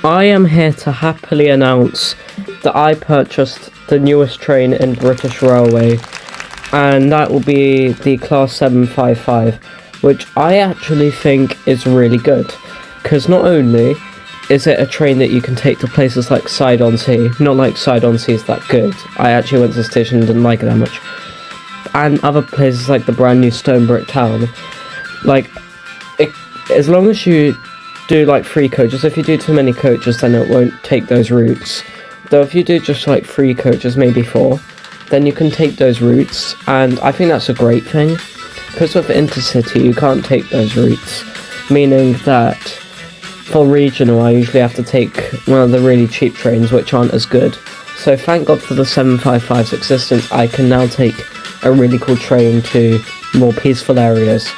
I am here to happily announce that I purchased the newest train in British Railway, and that will be the Class 755, which I actually think is really good, because not only is it a train that you can take to places like Side-on-Sea, not like Side-on-Sea is that good, I actually went to the station and didn't like it that much, and other places like the brand new Stone Brick Town, as long as you do like 3 coaches. If you do too many coaches, then it won't take those routes. Though if you do just like 3 coaches, maybe 4, then you can take those routes, and I think that's a great thing. Because with Intercity, you can't take those routes, meaning that for regional, I usually have to take one of the really cheap trains, which aren't as good. So thank God for the 755's existence, I can now take a really cool train to more peaceful areas.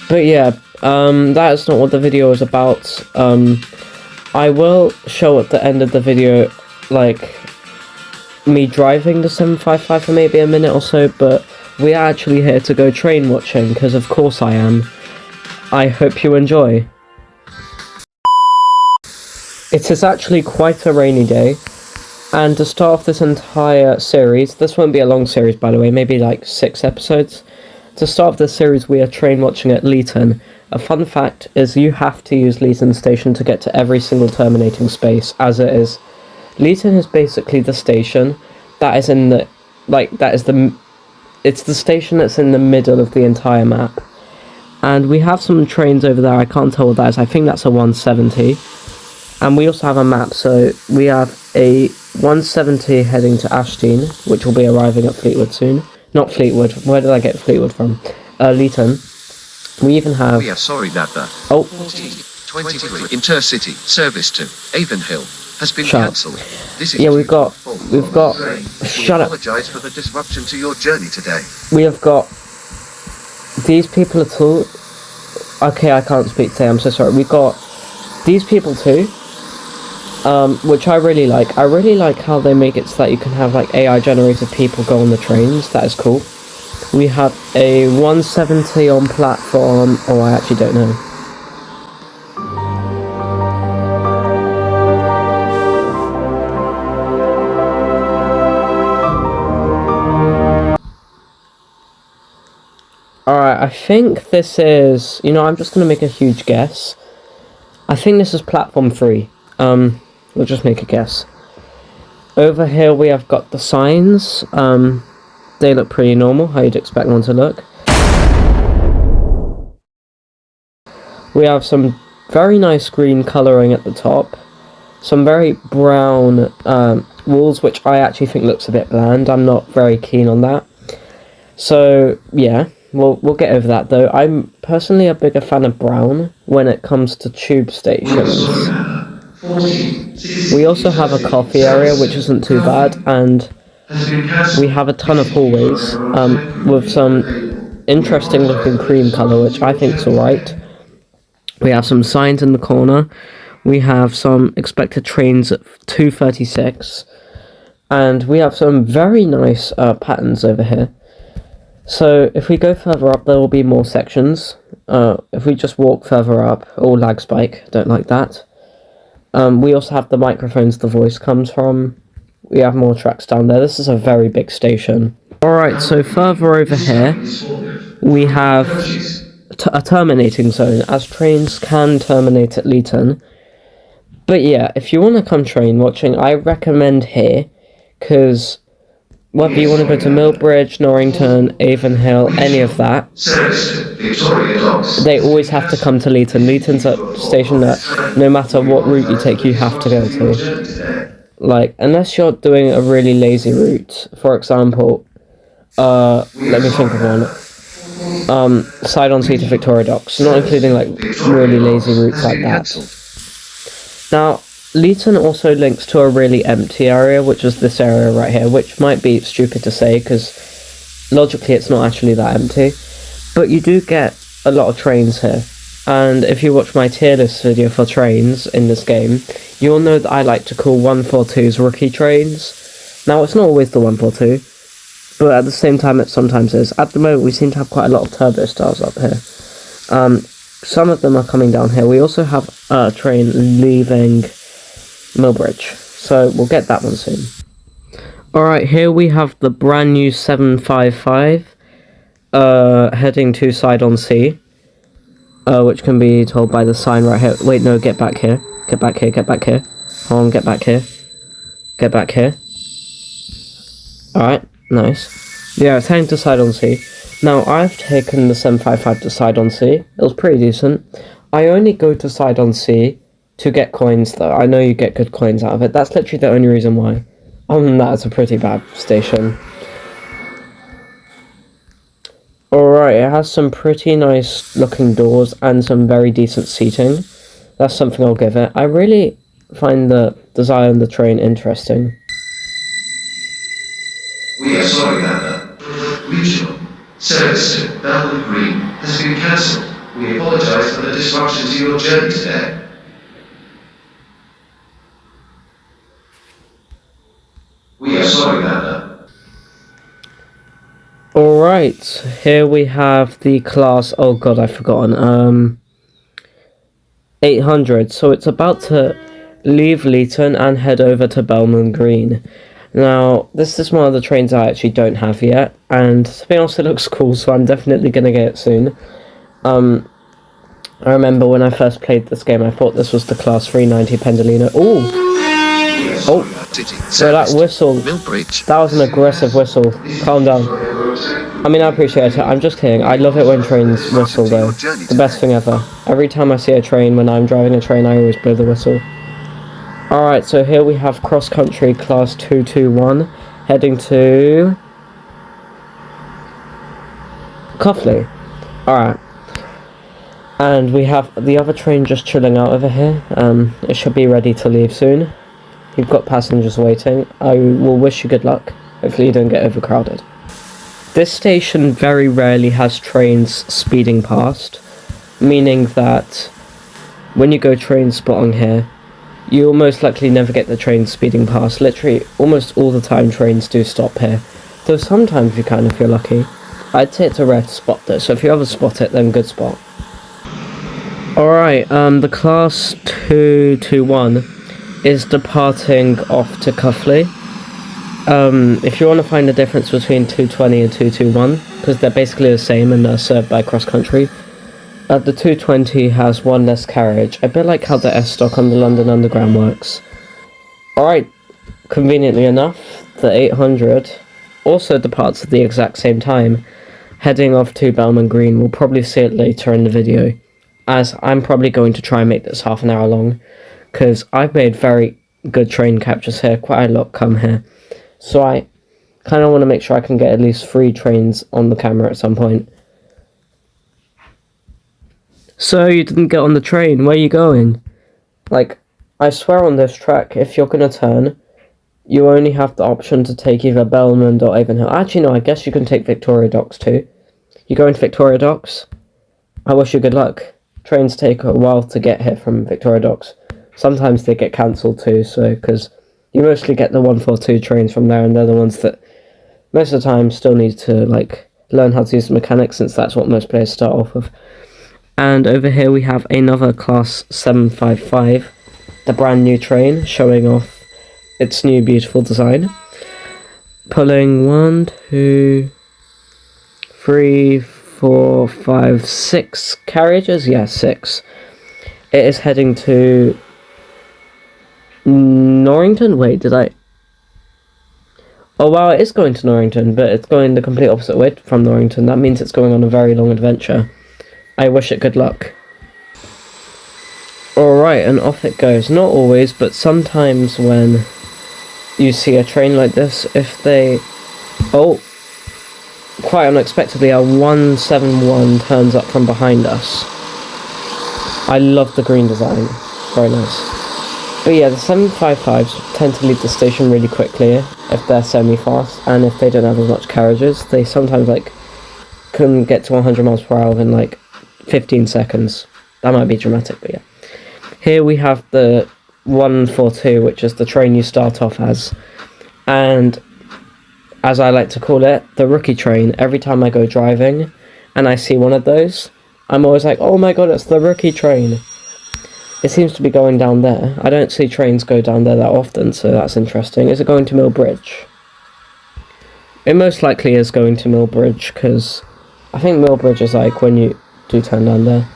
But yeah, that is not what the video is about. I will show at the end of the video, like, me driving the 755 for maybe a minute or so, but we are actually here to go train watching, because of course I am. I hope you enjoy. It is actually quite a rainy day, and to start off this entire series, this won't be a long series by the way, maybe like 6 episodes. To start off this series, we are train watching at Leaton. A fun fact is you have to use Leaton Station to get to every single terminating space, as it is. Leaton is basically the station that is in the, it's the station that's in the middle of the entire map. And we have some trains over there, I can't tell what that is, I think that's a 170. And we also have a map, so we have a 170 heading to Ashton, which will be arriving at Fleetwood soon. Not Fleetwood, where did I get Fleetwood from? Leaton. We even have... We are sorry that the 23 Intercity service to Avonhill has been cancelled. Yeah, we've got... Shut up. Apologise for the disruption to your journey today. We have got these people at all. Okay, I can't speak today, I'm so sorry. We've got these people too, which I really like. I really like how they make it so that you can have like AI generated people go on the trains. That is cool. We have a 170 on platform, oh I actually don't know. Alright, I think this is, I'm just going to make a huge guess. I think this is platform 3. We'll just make a guess. Over here we have got the signs. They look pretty normal, how you'd expect one to look. We have some very nice green colouring at the top. Some very brown walls, which I actually think looks a bit bland. I'm not very keen on that. So, yeah, we'll get over that though. I'm personally a bigger fan of brown when it comes to tube stations. We also have a coffee area, which isn't too bad, and we have a ton of hallways with some interesting looking cream colour, which I think is alright. We have some signs in the corner. We have some expected trains at 2:36, and we have some very nice patterns over here. So if we go further up, there will be more sections. If we just walk further up, lag spike, don't like that. We also have the microphones the voice comes from. We have more tracks down there. This is a very big station. Alright, so further over here, we have a terminating zone, as trains can terminate at Leaton. But yeah, if you want to come train watching, I recommend here, because whether you want to go to Millbridge, Norrington, Avonhill, any of that, they always have to come to Leaton. Leaton's a station that no matter what route you take, you have to go to. Like, unless you're doing a really lazy route, for example, let me think of one. Side-on-Sea to Victoria Docks, not including like really lazy routes like that. Now, Leaton also links to a really empty area, which is this area right here, which might be stupid to say, because logically it's not actually that empty, but you do get a lot of trains here, and if you watch my tier list video for trains in this game, you'll know that I like to call 142's rookie trains. Now, it's not always the 142, but at the same time it sometimes is. At the moment we seem to have quite a lot of turbo stars up here. some of them are coming down here. We also have a train leaving Millbridge, so we'll get that one soon. Alright, here we have the brand new 755 heading to Side-on-Sea, which can be told by the sign right here. Wait, no, get back here. Get back here, get back here. Hold on, get back here. Get back here. Alright, nice. Yeah, it's heading to Side-on-Sea. Now, I've taken the 755 to Side-on-Sea. It was pretty decent. I only go to Side-on-Sea to get coins, though. I know you get good coins out of it. That's literally the only reason why. Other than that, it's a pretty bad station. Alright, it has some pretty nice looking doors and some very decent seating. That's something I'll give it. I really find the design of the train interesting. We are sorry, Nana. Regional service to Belmont Green has been cancelled. We apologise for the disruption to your journey today. We are sorry, Nana. Alright, here we have the class, oh god, I've forgotten, 800, so it's about to leave Leaton and head over to Belmont Green. Now, this is one of the trains I actually don't have yet, and to be honest, it looks cool, so I'm definitely going to get it soon. I remember when I first played this game, I thought this was the class 390 Pendolino. Oh, so that whistle, that was an aggressive whistle. Calm down. I mean, I appreciate it, I'm just kidding. I love it when trains whistle, though. It's the best thing ever. Every time I see a train, when I'm driving a train, I always blow the whistle. Alright, so here we have Cross Country Class 221, heading to Cuffley. Alright. And we have the other train just chilling out over here. It should be ready to leave soon. You've got passengers waiting. I will wish you good luck. Hopefully you don't get overcrowded. This station very rarely has trains speeding past, meaning that when you go train spotting here, you'll most likely never get the train speeding past. Literally, almost all the time trains do stop here. Though sometimes you kind of feel lucky. I'd say it's a rare to spot though, so if you ever spot it, then good spot. Alright, the class 221 is departing off to Cuffley. If you want to find the difference between 220 and 221, because they're basically the same and they're served by cross country, the 220 has one less carriage, a bit like how the S-Stock on the London Underground works. Alright, conveniently enough, the 800 also departs at the exact same time, heading off to Belmont Green. We'll probably see it later in the video, as I'm probably going to try and make this half an hour long, because I've made very good train captures here, quite a lot come here. So I kind of want to make sure I can get at least 3 trains on the camera at some point. So you didn't get on the train, where are you going? Like, I swear on this track, if you're going to turn, you only have the option to take either Belmont or Avonhill. Actually no, I guess you can take Victoria Docks too. You going to Victoria Docks? I wish you good luck. Trains take a while to get here from Victoria Docks. Sometimes they get cancelled too, so, because you mostly get the 142 trains from there, and they're the ones that most of the time still need to, like, learn how to use the mechanics, since that's what most players start off with. And over here we have another class 755, the brand new train, showing off its new beautiful design. Pulling 1, 2, 3, 4, 5, 6 carriages? Yeah, 6. It is heading to Norrington? Wait, did I... Oh wow, it is going to Norrington, but it's going the complete opposite way from Norrington. That means it's going on a very long adventure. I wish it good luck. Alright, and off it goes. Not always, but sometimes when you see a train like this, if they... Oh! Quite unexpectedly, a 171 turns up from behind us. I love the green design. Very nice. But yeah, the 755s tend to leave the station really quickly if they're semi-fast, and if they don't have as much carriages, they sometimes, like, can get to 100 miles per hour within, like, 15 seconds. That might be dramatic, but yeah. Here we have the 142, which is the train you start off as. And, as I like to call it, the rookie train. Every time I go driving and I see one of those, I'm always like, oh my god, it's the rookie train. It seems to be going down there. I don't see trains go down there that often, so that's interesting. Is it going to Mill Bridge? It most likely is going to Mill Bridge, because I think Mill Bridge is like when you do turn down there.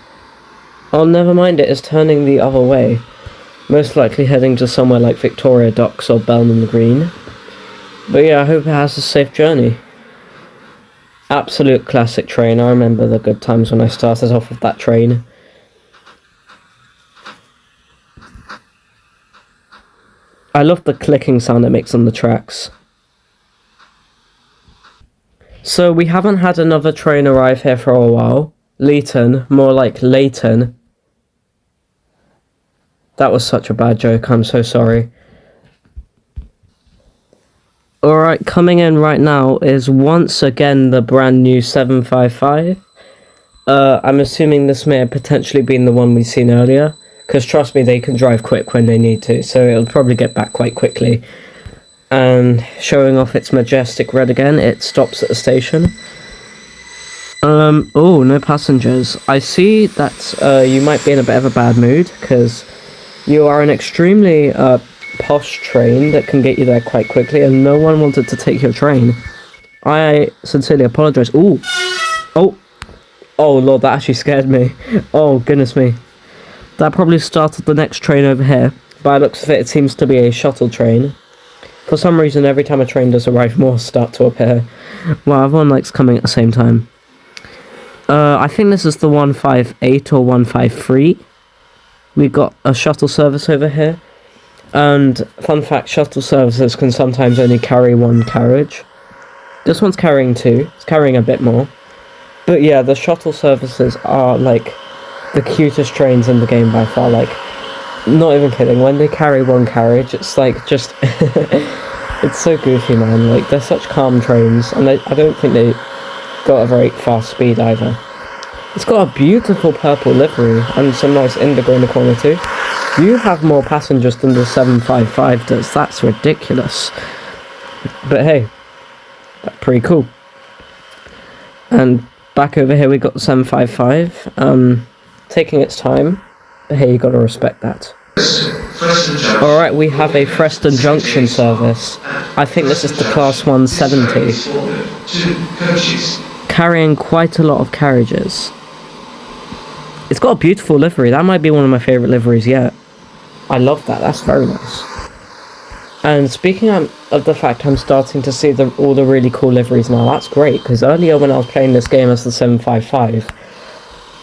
Oh, never mind, it is turning the other way. Most likely heading to somewhere like Victoria Docks or Belmont Green. But yeah, I hope it has a safe journey. Absolute classic train. I remember the good times when I started off with that train. I love the clicking sound it makes on the tracks. So we haven't had another train arrive here for a while. Leaton, more like Leaton. That was such a bad joke, I'm so sorry. Alright, coming in right now is once again the brand new 755. I'm assuming this may have potentially been the one we've seen earlier. Because trust me, they can drive quick when they need to, so it'll probably get back quite quickly. And showing off its majestic red again, it stops at the station. Oh, no passengers. I see that you might be in a bit of a bad mood, because you are an extremely posh train that can get you there quite quickly, and no one wanted to take your train. I sincerely apologise. Ooh. Oh. Oh, Lord, that actually scared me. Oh, goodness me. That probably started the next train over here. By the looks of it, it seems to be a shuttle train. For some reason, every time a train does arrive, more start to appear. Well, everyone likes coming at the same time. I think this is the 158 or 153. We got a shuttle service over here. And, fun fact, shuttle services can sometimes only carry one carriage. This one's carrying two. It's carrying a bit more. But yeah, the shuttle services are, like, the cutest trains in the game by far. Like, not even kidding, when they carry one carriage, it's like just it's so goofy, man. Like, they're such calm trains, and I don't think they got a very fast speed either. It's got a beautiful purple livery and some nice indigo in the corner too. You have more passengers than the 755 does. That's ridiculous, but hey, that's pretty cool. And back over here we got the 755 taking its time, but hey, you gotta respect that. Alright, we have a Preston Junction service. I think this is the Class 170. Carrying quite a lot of carriages. It's got a beautiful livery. That might be one of my favourite liveries yet. I love that. That's very nice. And speaking of the fact I'm starting to see all the really cool liveries now, that's great, because earlier when I was playing this game as the 755,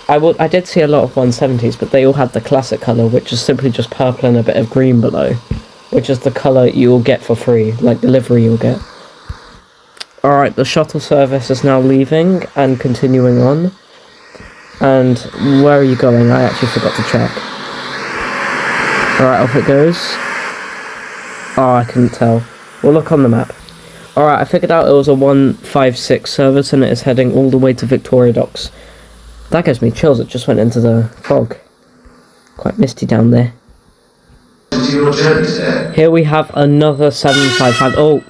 I did see a lot of 170s, but they all had the classic colour, which is simply just purple and a bit of green below, which is the colour you'll get for free, like the livery you'll get. Alright, the shuttle service is now leaving and continuing on. And where are you going? I actually forgot to check. Alright, off it goes. Oh, I couldn't tell. We'll look on the map. Alright, I figured out it was a 156 service and it is heading all the way to Victoria Docks. That gives me chills, it just went into the fog. Quite misty down there. Here we have another 755. Oh!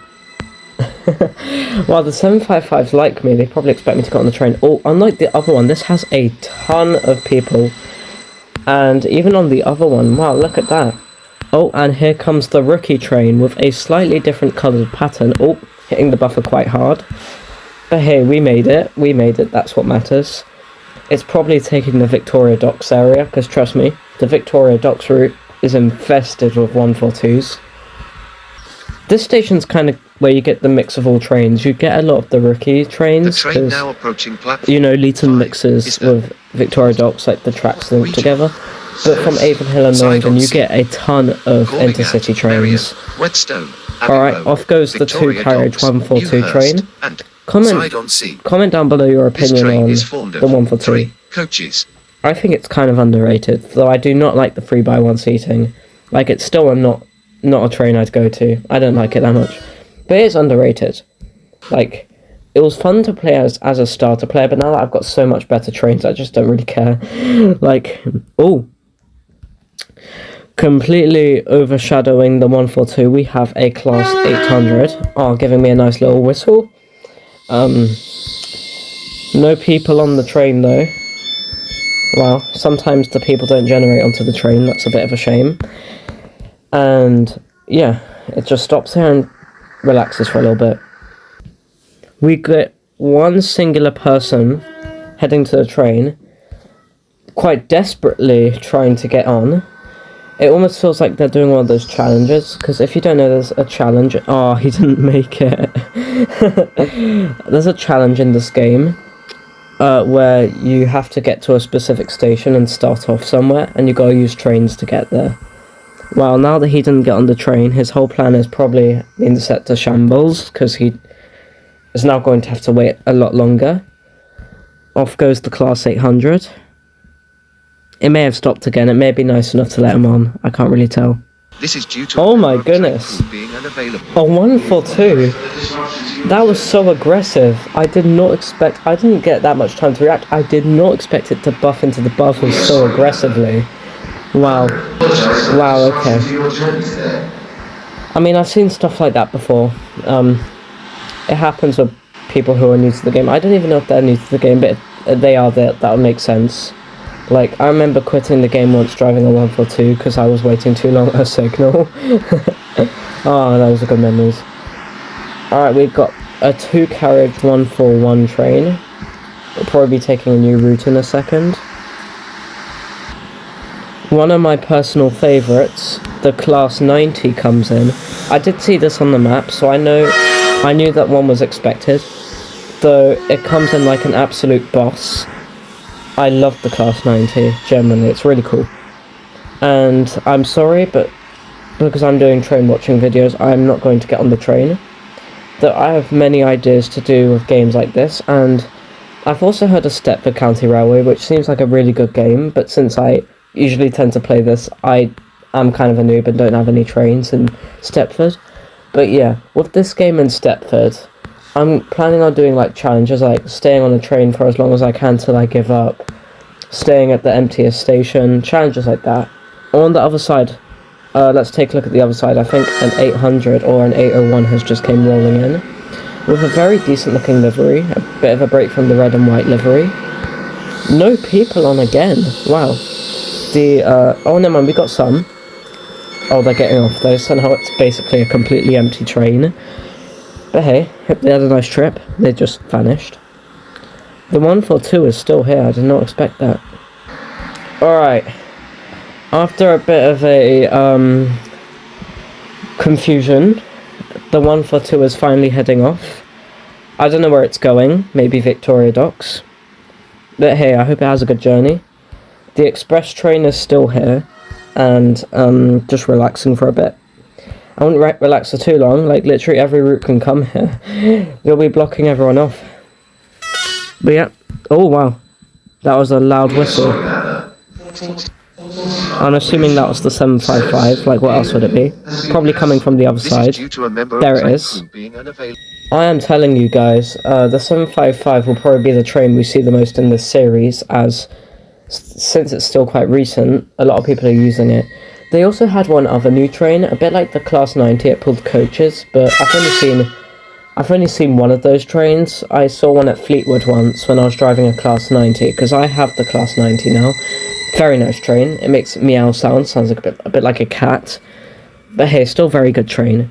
Well, the 755s like me, they probably expect me to get on the train. Oh, unlike the other one, this has a ton of people. And even on the other one, wow, look at that. Oh, and here comes the rookie train with a slightly different coloured pattern. Oh, hitting the buffer quite hard. But hey, we made it, that's what matters. It's probably taking the Victoria Docks area, because trust me, the Victoria Docks route is infested with 142s. This station's kind of where you get the mix of all trains. You get a lot of the rookie trains, train now approaching platform, you know, Leaton mixes with Victoria Docks, like the tracks linked together. But from Avonhill and Norrington, you get a ton of intercity trains. Alright, off goes the two-carriage 142 train. Comment down below your opinion on the 142. coaches. I think it's kind of underrated, though I do not like the 3x1 seating. Like, it's still not a train I'd go to. I don't like it that much. But it is underrated. Like, it was fun to play as a starter player, but now that I've got so much better trains, I just don't really care. Like, oh. Completely overshadowing the 142, we have a Class 800. Oh, giving me a nice little whistle. No people on the train, though. Wow, sometimes the people don't generate onto the train, that's a bit of a shame. And yeah, it just stops here and relaxes for a little bit. We get one singular person heading to the train, quite desperately trying to get on. It almost feels like they're doing one of those challenges, because if you don't know, there's a challenge. Oh, he didn't make it. There's a challenge in this game where you have to get to a specific station and start off somewhere, and you gotta use trains to get there. Well, now that he didn't get on the train, his whole plan is probably been set to shambles, because he is now going to have to wait a lot longer. Off goes the Class 800. It may have stopped again, it may be nice enough to let him on, I can't really tell. This is due to oh my goodness, a 142, that was so aggressive. I didn't get that much time to react. I did not expect it to buff into the buffers so aggressively. Wow, okay. I mean, I've seen stuff like that before. It happens with people who are new to the game. I don't even know if they're new to the game, but if they are, that would make sense. Like, I remember quitting the game once driving a 142 because I was waiting too long at a signal. Oh, those are good memories. Alright, we've got a 2-carriage 141 train. We'll probably be taking a new route in a second. One of my personal favourites, the Class 90, comes in. I did see this on the map, so I knew that one was expected. Though it comes in like an absolute boss. I love the Class 90, genuinely, it's really cool. And I'm sorry, but because I'm doing train watching videos, I'm not going to get on the train. That I have many ideas to do with games like this, and I've also heard of Stepford County Railway, which seems like a really good game, but since I usually tend to play this, I am kind of a noob and don't have any trains in Stepford. But yeah, with this game in Stepford, I'm planning on doing like challenges, like staying on a train for as long as I can till I give up, staying at the emptiest station, challenges like that. On the other side, let's take a look at the other side. I think an 800 or an 801 has just came rolling in, with a very decent looking livery, a bit of a break from the red and white livery. No people on again, wow. Oh never mind, we got some. Oh, they're getting off though, so now it's basically a completely empty train. But hey, hope they had a nice trip. They just vanished. The 142 is still here. I did not expect that. Alright. After a bit of a confusion, the 142 is finally heading off. I don't know where it's going. Maybe Victoria Docks. But hey, I hope it has a good journey. The express train is still here. And just relaxing for a bit. I wouldn't relax for too long, like literally every route can come here. You'll be blocking everyone off. But yeah, oh wow, that was a loud whistle. I'm assuming that was the 755, like what else would it be? Probably coming from the other side. There it is. I am telling you guys, the 755 will probably be the train we see the most in this series, as since it's still quite recent, a lot of people are using it. They also had one other new train, a bit like the Class 90, it pulled coaches, but I've only seen one of those trains. I saw one at Fleetwood once when I was driving a Class 90, because I have the Class 90 now. Very nice train. It makes meow sound, sounds like a bit like a cat. But hey, still very good train.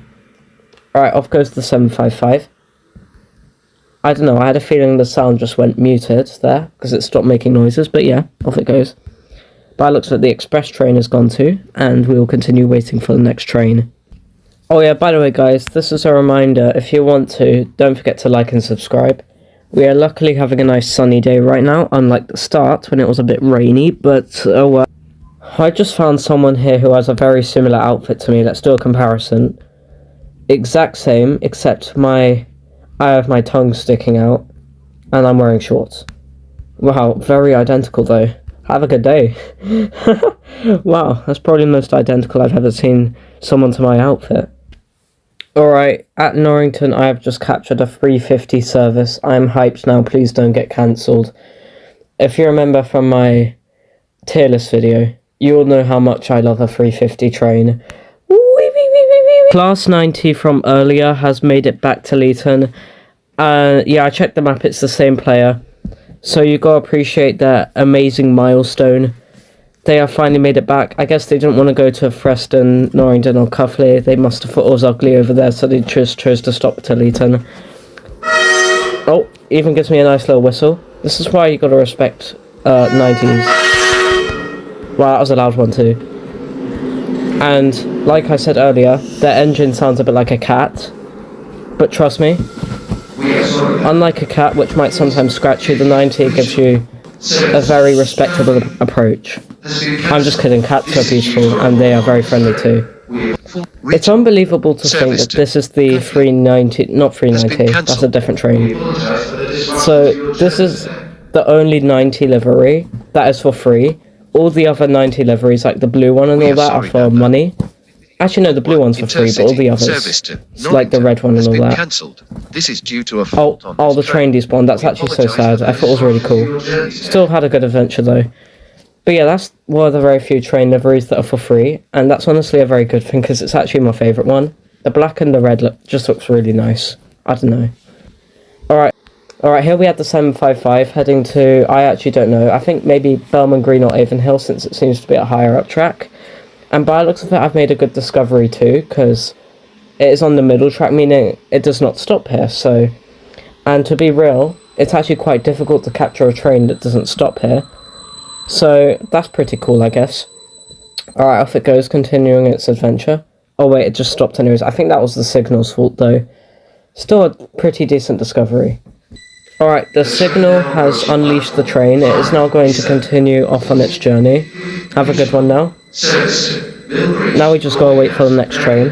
Alright, off goes the 755. I don't know, I had a feeling the sound just went muted there, because it stopped making noises, but yeah, off it goes. But it looks like the express train has gone too, and we will continue waiting for the next train. Oh yeah, by the way guys, this is a reminder, if you want to, don't forget to like and subscribe. We are luckily having a nice sunny day right now, unlike the start when it was a bit rainy, but oh well. I just found someone here who has a very similar outfit to me. Let's do a comparison. Exact same, except I have my tongue sticking out, and I'm wearing shorts. Wow, very identical though. Have a good day. Wow, that's probably the most identical I've ever seen someone to my outfit. Alright, at Norrington I have just captured a 350 service. I'm hyped now, please don't get cancelled. If you remember from my tier list video, you all know how much I love a 350 train. Class 90 from earlier has made it back to Leaton. Yeah, I checked the map, it's the same player. So you gotta appreciate that amazing milestone. They have finally made it back. I guess they didn't want to go to Preston, Norrington or Cuffley. They must have thought it was ugly over there, so they just chose to stop to Leaton. Oh, even gives me a nice little whistle. This is why you gotta respect 90s. Wow, that was a loud one too. And like I said earlier, their engine sounds a bit like a cat. But trust me, unlike a cat, which might sometimes scratch you, the 90 gives you a very respectable approach. I'm just kidding, cats are beautiful and they are very friendly too. It's unbelievable to think that this is the 390, not 390, that's a different train. So this is the only 90 livery that is for free. All the other 90 liveries, like the blue one and all that, are for money. Actually, no, the blue one's for free, but all the others, like the red one and all that. This is due to a fault on the train despawned. That's actually so sad. I thought it was really cool. Still had a good adventure though. But yeah, that's one of the very few train liveries that are for free, and that's honestly a very good thing because it's actually my favourite one. The black and the red just looks really nice. I don't know. Alright, here we have the 755 heading to, I actually don't know, I think maybe Bellman Green or Avonhill, since it seems to be a higher up track. And by the looks of it, I've made a good discovery too, because it is on the middle track, meaning it does not stop here, so... And to be real, it's actually quite difficult to capture a train that doesn't stop here. So, that's pretty cool, I guess. Alright, off it goes, continuing its adventure. Oh wait, it just stopped anyways. I think that was the signal's fault though. Still a pretty decent discovery. Alright, the signal has unleashed the train. It is now going to continue off on its journey. Have a good one now. Now we just gotta wait for the next train.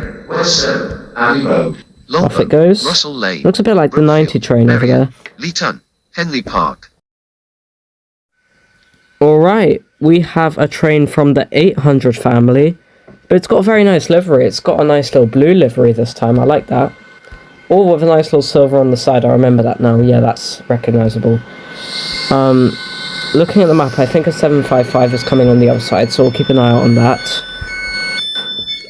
Off it goes. Looks a bit like the 90 train over there. Leaton, Henley Park. Alright, we have a train from the 800 family. But it's got a very nice livery. It's got a nice little blue livery this time. I like that. Oh, with a nice little silver on the side. I remember that now. Yeah, that's recognisable. Looking at the map, I think a 755 is coming on the other side, so we'll keep an eye out on that.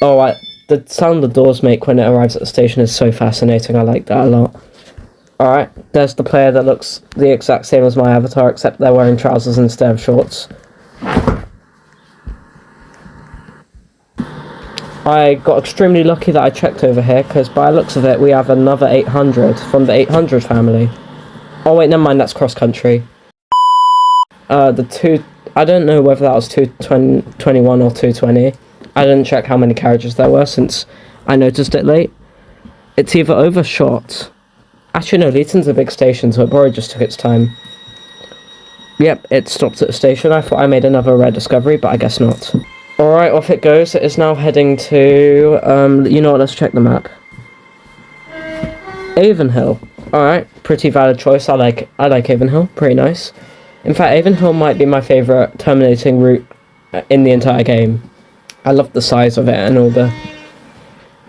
Oh, the sound the doors make when it arrives at the station is so fascinating. I like that a lot. Alright, there's the player that looks the exact same as my avatar, except they're wearing trousers instead of shorts. I got extremely lucky that I checked over here, because by the looks of it, we have another 800 from the 800 family. Oh wait, never mind, that's cross-country. I don't know whether that was 221 or 220. I didn't check how many carriages there were, since I noticed it late. It's either overshot... Actually no, Leaton's a big station, so it probably just took its time. Yep, it stopped at the station. I thought I made another rare discovery, but I guess not. Alright, off it goes. It is now heading to, you know what, let's check the map. Avonhill. Alright, pretty valid choice. I like Avonhill, pretty nice. In fact, Avonhill might be my favourite terminating route in the entire game. I love the size of it and all the...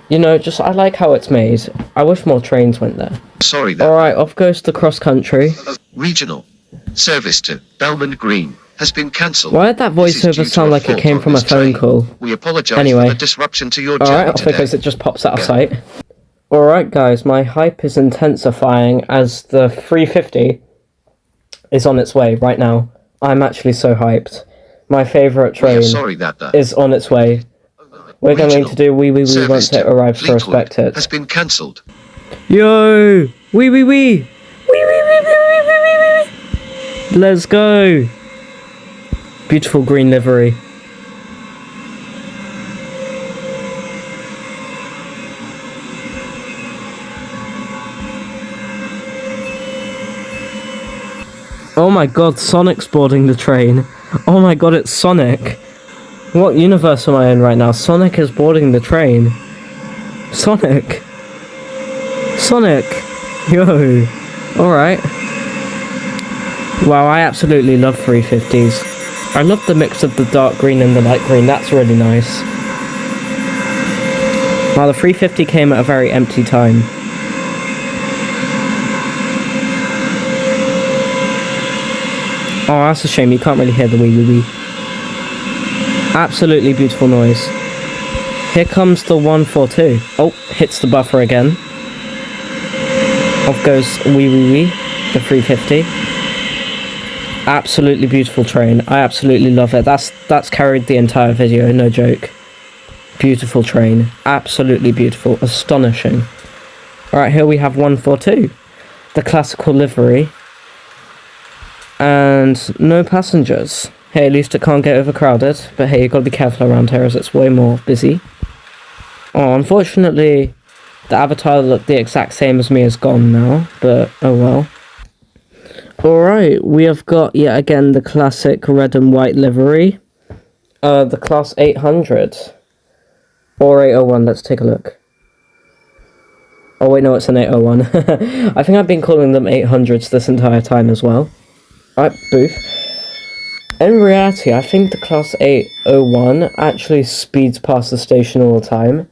You know, just, I like how it's made. I wish more trains went there. Sorry. Alright, off goes the cross-country. Regional service to Bellman Green has been cancelled. Why did that voiceover sound like it came from a phone call? We apologise anyway. for the disruption to your journey Alright, off it goes, it just pops out of sight. Alright guys, my hype is intensifying as the 350 is on its way right now. I'm actually so hyped. My favourite train is on its way. We're going to do wee wee wee once it arrives to respect it. Has been cancelled. Yo! Wee wee wee! Wee wee wee wee wee wee wee! Let's go! Beautiful green livery. Oh my god, Sonic's boarding the train. Oh my god, it's Sonic. What universe am I in right now? Sonic is boarding the train. Sonic. Sonic. Yo. Alright. Wow, I absolutely love 350s. I love the mix of the dark green and the light green. That's really nice. Wow, the 350 came at a very empty time. Oh, that's a shame. You can't really hear the wee wee wee. Absolutely beautiful noise. Here comes the 142. Oh, hits the buffer again. Off goes wee wee wee, the 350. Absolutely beautiful train. I absolutely love it. That's carried the entire video, no joke. Beautiful train. Absolutely beautiful. Astonishing. Alright, here we have 142. The classical livery. And no passengers. Hey, at least it can't get overcrowded. But hey, you've got to be careful around here as it's way more busy. Oh, unfortunately, the avatar that looked the exact same as me is gone now. But, oh well. Alright, we have got, yet again, the classic red and white livery. The class 800. Or 801, let's take a look. Oh wait, no, it's an 801. I think I've been calling them 800s this entire time as well. Alright, booth. In reality, I think the class 801 actually speeds past the station all the time.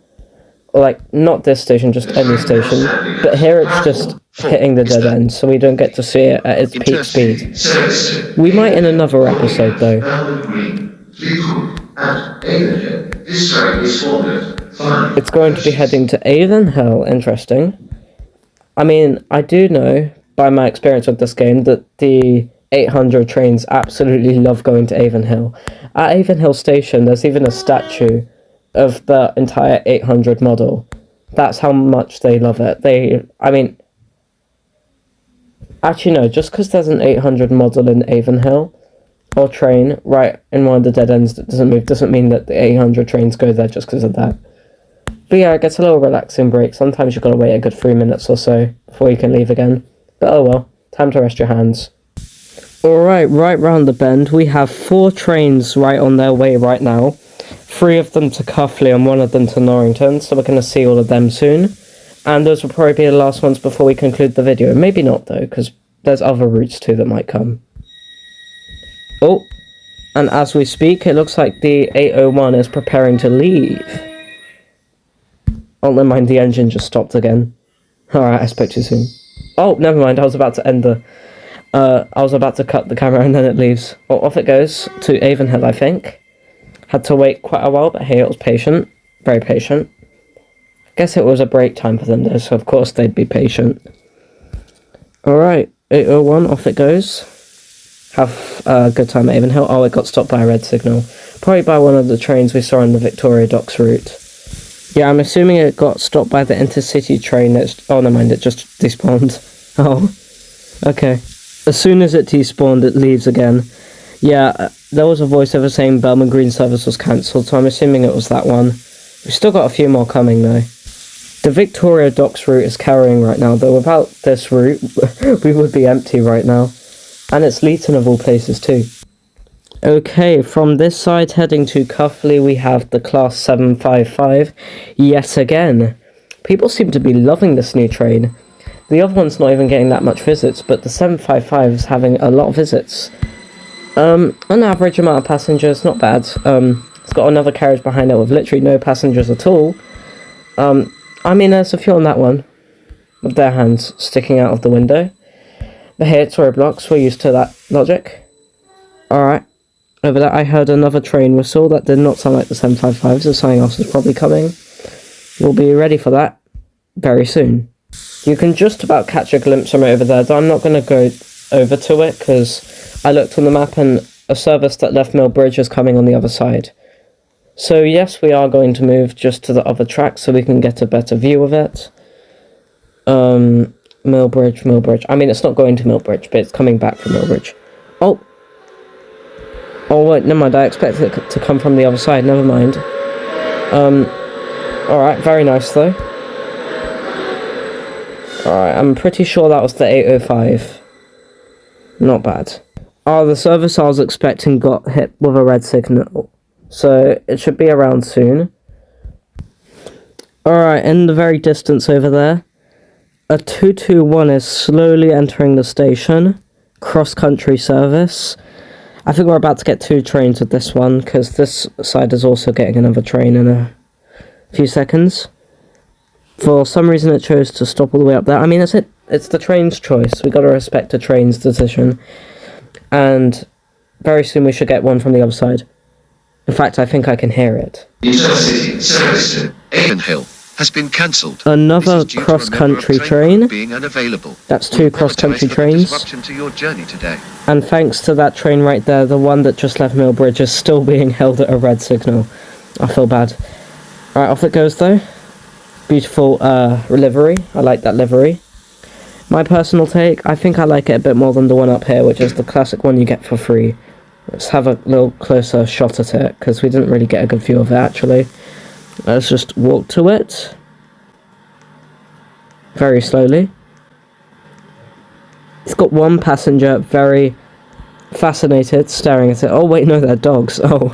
Or like, not this station, just any station. But here it's just hitting the dead end, so we don't get to see it at its peak speed. We might in another episode though. It's going to be heading to Avonhill, interesting. I mean, I do know, by my experience with this game, that the 800 trains absolutely love going to Avonhill. At Avonhill Station, there's even a statue of the entire 800 model. That's how much they love it. Actually no, just because there's an 800 model in Avonhill, or train, right in one of the dead ends that doesn't move, doesn't mean that the 800 trains go there just because of that. But yeah, it gets a little relaxing break. Sometimes you've got to wait a good 3 minutes or so before you can leave again. But oh well, time to rest your hands. Alright, right round the bend, we have 4 trains right on their way right now. 3 of them to Cuffley and 1 of them to Norrington, so we're going to see all of them soon. And those will probably be the last ones before we conclude the video. Maybe not though, because there's other routes too that might come. Oh, and as we speak, it looks like the 801 is preparing to leave. Oh, never mind, the engine just stopped again. Alright, I spoke too soon. Oh, never mind, I was about to end the... I was about to cut the camera and then it leaves. Well, off it goes to Avonhill, I think. Had to wait quite a while, but hey, it was patient. Very patient. Guess it was a break time for them though, so of course they'd be patient. Alright, 801, off it goes. Have a good time at Avonhill. Oh, it got stopped by a red signal. Probably by one of the trains we saw on the Victoria Docks route. Yeah, I'm assuming it got stopped by the intercity train that's... Oh, never mind, it just despawned. Oh, okay. As soon as it despawned, it leaves again. Yeah, there was a voiceover saying Belmont Green service was cancelled, so I'm assuming it was that one. We've still got a few more coming, though. The Victoria Docks route is carrying right now, though without this route, we would be empty right now. And it's Leaton of all places, too. Okay, from this side heading to Cuffley, we have the Class 755 yet again. People seem to be loving this new train. The other one's not even getting that much visits, but the 755 is having a lot of visits. An average amount of passengers, not bad. It's got another carriage behind it with literally no passengers at all. I mean, there's a few on that one, with their hands sticking out of the window. But hey, it's Roblox, we're used to that logic. Alright, over there I heard another train whistle that did not sound like the 755, so something else is probably coming. We'll be ready for that very soon. You can just about catch a glimpse from over there, though I'm not going to go over to it, because I looked on the map and a service that left Mill Bridge is coming on the other side. So yes, we are going to move just to the other track so we can get a better view of it. Mill Bridge. I mean, it's not going to Mill Bridge, but it's coming back from Mill Bridge. Oh! Oh wait, never mind, I expected it to come from the other side, never mind. Alright, very nice though. Alright, I'm pretty sure that was the 805. Not bad. Oh, the service I was expecting got hit with a red signal. So, it should be around soon. Alright, in the very distance over there, a 221 is slowly entering the station. Cross-country service. I think we're about to get 2 trains with this one, because this side is also getting another train in a few seconds. For some reason it chose to stop all the way up there. I mean, it's the train's choice. We gotta respect the train's decision. And very soon we should get one from the other side. In fact, I think I can hear it. Intercity service to Avonhill has been cancelled. Another cross-country train. Being unavailable. That's 2 cross-country trains. Disruption to your journey today. And thanks to that train right there, the one that just left Mill Bridge is still being held at a red signal. I feel bad. Alright, off it goes though. Beautiful livery. I like that livery. My personal take, I think I like it a bit more than the one up here, which is the classic one you get for free. Let's have a little closer shot at it, because we didn't really get a good view of it actually. Let's just walk to it. Very slowly. It's got one passenger very fascinated, staring at it. Oh wait, no, they're dogs. Oh.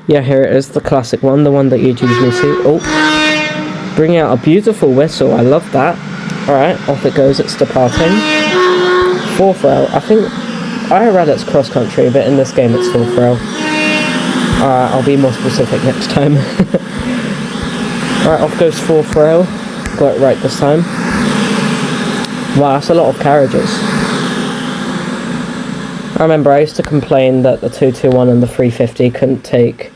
Yeah, here it is, the classic one, the one that you'd usually see. Oh. Bringing out a beautiful whistle, I love that. Alright, off it goes, it's departing. 4th rail, I think IRL it's cross country, but in this game it's 4th rail. Alright, I'll be more specific next time. Alright, off goes 4th rail. Got it right this time. Wow, that's a lot of carriages. I remember I used to complain that the 221 and the 350 couldn't take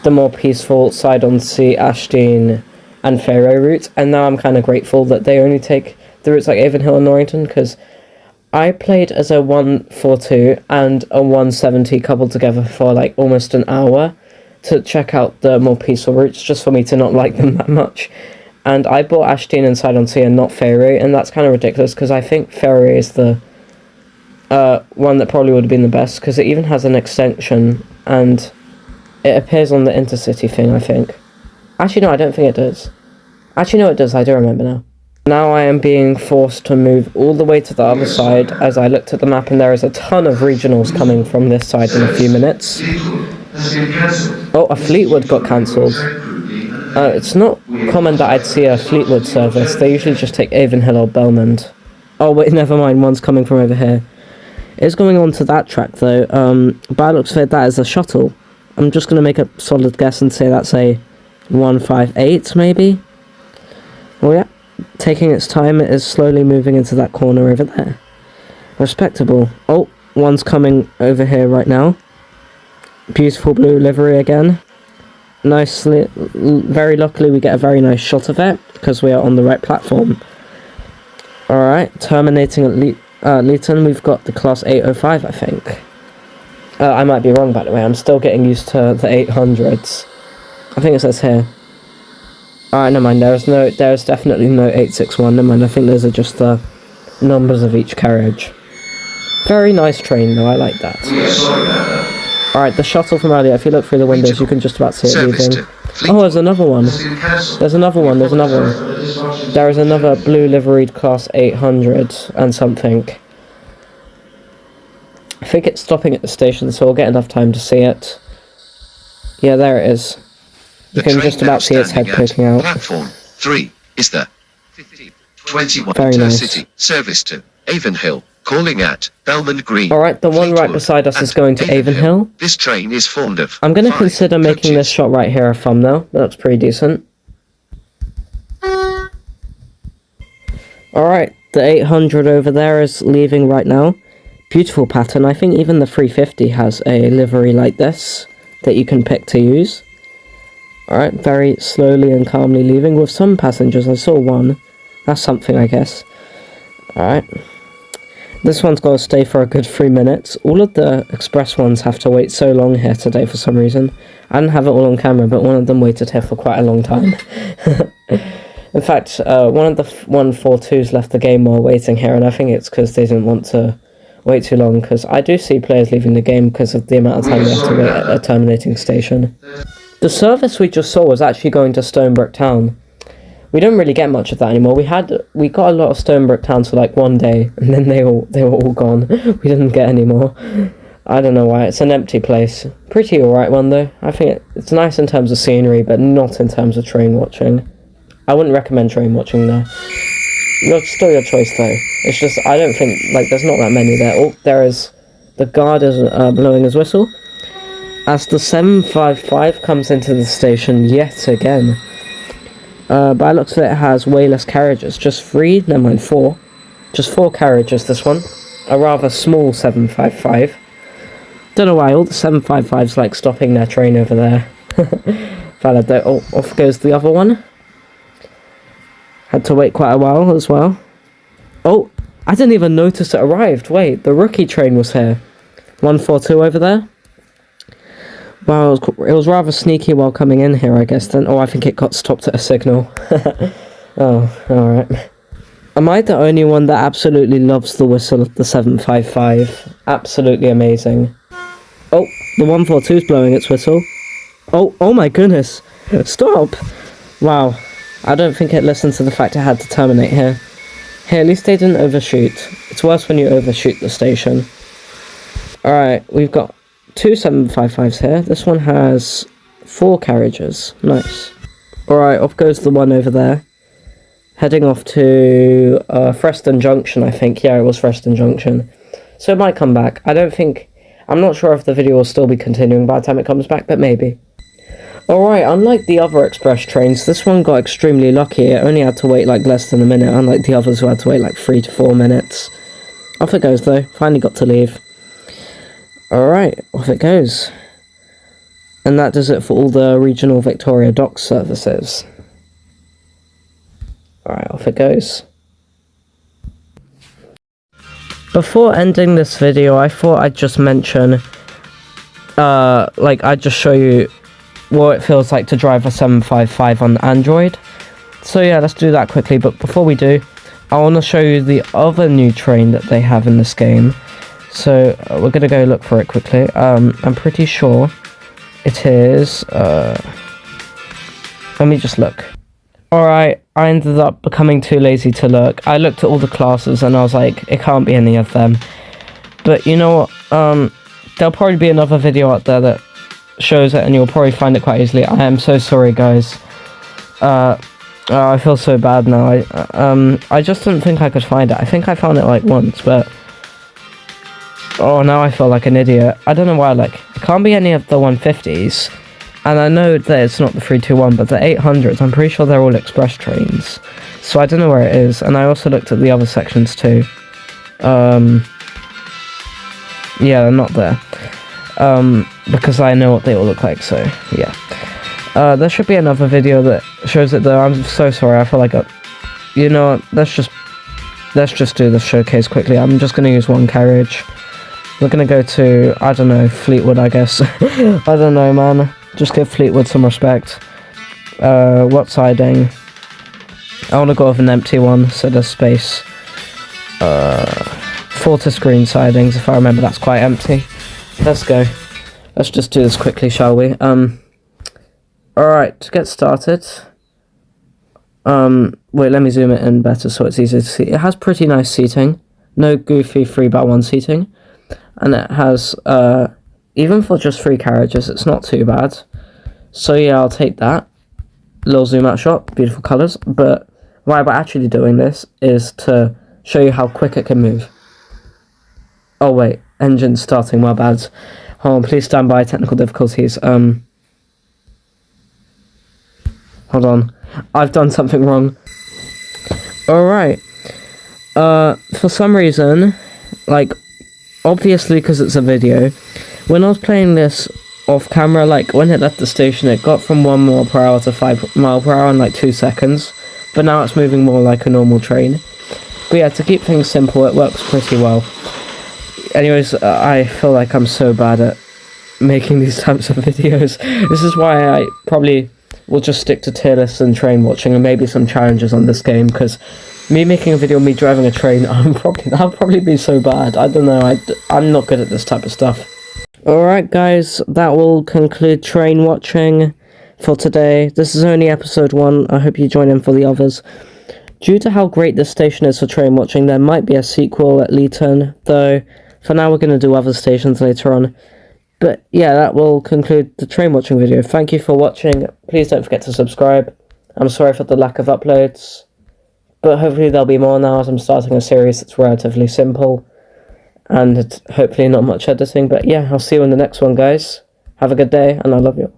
the more peaceful Side-on-Sea, Ashdean and Faroe routes, and now I'm kind of grateful that they only take the routes like Avonhill and Norrington, because I played as a 142 and a 170 coupled together for like almost an hour to check out the more peaceful routes, just for me to not like them that much. And I bought Ashdean and Side-on-Sea and not Faroe, and that's kind of ridiculous, because I think Faroe is the one that probably would have been the best, because it even has an extension, and it appears on the intercity thing, I think. Actually, no, I don't think it does. Actually, no, it does, I do remember now. Now I am being forced to move all the way to the other side, as I looked at the map, and there is a ton of regionals coming from this side in a few minutes. Oh, a Fleetwood got cancelled. It's not common that I'd see a Fleetwood service. They usually just take Avonhill or Belmond. Oh wait, never mind, one's coming from over here. It's going on to that track though. By looks of it, that is a shuttle. I'm just going to make a solid guess and say that's a 158 maybe? Oh yeah, taking its time, it is slowly moving into that corner over there. Respectable. Oh, one's coming over here right now. Beautiful blue livery again. Nicely, very luckily we get a very nice shot of it, because we are on the right platform. Alright, terminating at Leaton, we've got the class 805, I think. I might be wrong, by the way, I'm still getting used to the 800s. I think it says here. Alright, never mind, there's definitely no 861, never mind, I think those are just the numbers of each carriage. Very nice train though, I like that. Alright, the shuttle from earlier, if you look through the windows, you can just about see it leaving. Oh, there's another one. There's another one. There is another blue liveried class 800 and something. I think it's stopping at the station, so we'll get enough time to see it. Yeah, there it is. You can just about see its head poking out. Platform 3 is the 21 Very nice. Intercity service to Avonhill, calling at Belmond Green. Alright, the one right beside us is going to Avonhill. This train is fond of. I'm going to consider making this shot right here a thumbnail. That looks pretty decent. Alright, the 800 over there is leaving right now. Beautiful pattern. I think even the 350 has a livery like this that you can pick to use. Alright, very slowly and calmly leaving with some passengers. I saw one. That's something, I guess. Alright. This one's got to stay for a good 3 minutes. All of the express ones have to wait so long here today for some reason. I didn't have it all on camera, but one of them waited here for quite a long time. In fact, one of the 142s left the game while waiting here, and I think it's because they didn't want to wait too long, because I do see players leaving the game because of the amount of time they have to wait at a terminating station. The service we just saw was actually going to Stonebrook Town. We don't really get much of that anymore. We got a lot of Stonebrook Towns for like one day, and then they were all gone. We didn't get any more. I don't know why. It's an empty place. Pretty alright one though. I think it's nice in terms of scenery, but not in terms of train watching. I wouldn't recommend train watching there. Still your choice though. It's just, I don't think, like, there's not that many there. Oh, there is, the guard is blowing his whistle. As the 755 comes into the station yet again. By looks of it, it has way less carriages. Just 4. Just 4 carriages, this one. A rather small 755. Don't know why all the 755s like stopping their train over there. Valid though. Oh, off goes the other one. Had to wait quite a while as well. Oh, I didn't even notice it arrived. Wait, the rookie train was here. 142 over there. Well, it was rather sneaky while coming in here, I guess, then. Oh, I think it got stopped at a signal. Oh, alright. Am I the only one that absolutely loves the whistle of the 755? Absolutely amazing. Oh, the 142's blowing its whistle. Oh my goodness. Stop! Wow. I don't think it listened to the fact it had to terminate here. Hey, at least they didn't overshoot. It's worse when you overshoot the station. Alright, we've got 2 755s here. This one has 4 carriages. Nice. Alright, off goes the one over there. Heading off to Freston Junction, I think. Yeah, it was Freston Junction. So it might come back. I'm not sure if the video will still be continuing by the time it comes back, but maybe. Alright, unlike the other express trains, this one got extremely lucky. It only had to wait like less than a minute, unlike the others who had to wait like 3 to 4 minutes. Off it goes though. Finally got to leave. Alright, off it goes. And that does it for all the regional Victoria Dock services. Alright, off it goes. Before ending this video, I thought I'd just mention, I'd just show you what it feels like to drive a 755 on Android. So yeah, let's do that quickly, but before we do, I want to show you the other new train that they have in this game. So, we're going to go look for it quickly. I'm pretty sure it is, let me just look. Alright, I ended up becoming too lazy to look. I looked at all the classes and I was like, it can't be any of them. But you know what, there'll probably be another video out there that shows it and you'll probably find it quite easily. I am so sorry, guys. I feel so bad now. I just didn't think I could find it. I think I found it like once, but... Oh, now I feel like an idiot. I don't know why, it can't be any of the 150s. And I know that it's not the 321, but the 800s, I'm pretty sure they're all express trains. So I don't know where it is. And I also looked at the other sections too. Yeah, they're not there. Because I know what they all look like, so yeah. There should be another video that shows it though. I'm so sorry, I feel like you know what, let's just do the showcase quickly. I'm just going to use one carriage. We're going to go to, I don't know, Fleetwood, I guess. I don't know, man. Just give Fleetwood some respect. What siding? I want to go with an empty one, so there's space. Fortis Green sidings, if I remember, that's quite empty. Let's go. Let's just do this quickly, shall we? Alright, to get started. Wait, let me zoom it in better so it's easier to see. It has pretty nice seating. No goofy 3x1 seating. And it has, even for just 3 carriages, it's not too bad. So yeah, I'll take that. Little zoom out shot, beautiful colours. But why we're actually doing this is to show you how quick it can move. Oh wait, engine starting, my bad. Hold on, please stand by, technical difficulties. Hold on, I've done something wrong. Alright. For some reason, obviously because it's a video, when I was playing this off camera, when it left the station, it got from 1 mile per hour to 5 mile per hour in 2 seconds, but now it's moving more like a normal train. But yeah, to keep things simple, it works pretty well. Anyways, I feel like I'm so bad at making these types of videos. This is why I probably will just stick to tier lists and train watching and maybe some challenges on this game, because me making a video of me driving a train, that'll probably be so bad. I don't know, I'm not good at this type of stuff. Alright guys, that will conclude train watching for today. This is only episode 1, I hope you join in for the others. Due to how great this station is for train watching, there might be a sequel at Leaton, though for now we're going to do other stations later on. But yeah, that will conclude the train watching video. Thank you for watching, please don't forget to subscribe. I'm sorry for the lack of uploads, but hopefully there'll be more now as I'm starting a series that's relatively simple. And it's hopefully not much editing, but yeah, I'll see you in the next one, guys. Have a good day, and I love you.